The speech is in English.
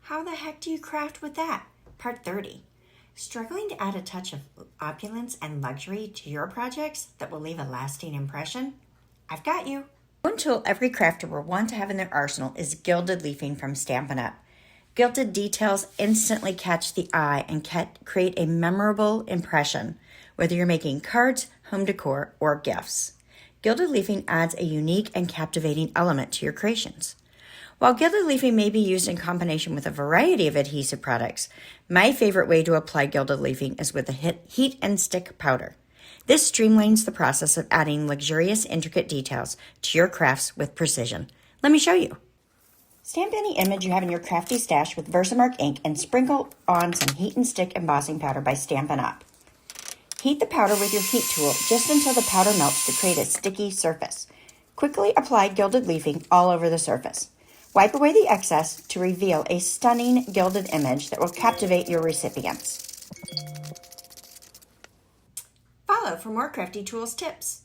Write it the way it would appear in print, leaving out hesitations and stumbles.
How the heck do you craft with that? Part 30. Struggling to add a touch of opulence and luxury to your projects that will leave a lasting impression? I've got you. One tool every crafter will want to have in their arsenal is gilded leafing from Stampin' Up. Gilded details instantly catch the eye and create a memorable impression, whether you're making cards, home decor, or gifts. Gilded leafing adds a unique and captivating element to your creations. While gilded leafing may be used in combination with a variety of adhesive products, my favorite way to apply gilded leafing is with a heat and stick powder. This streamlines the process of adding luxurious, intricate details to your crafts with precision. Let me show you. Stamp any image you have in your crafty stash with Versamark ink and sprinkle on some heat and stick embossing powder by Stampin' Up. Heat the powder with your heat tool just until the powder melts to create a sticky surface. Quickly apply gilded leafing all over the surface. Wipe away the excess to reveal a stunning gilded image that will captivate your recipients. Follow for more crafty tools tips.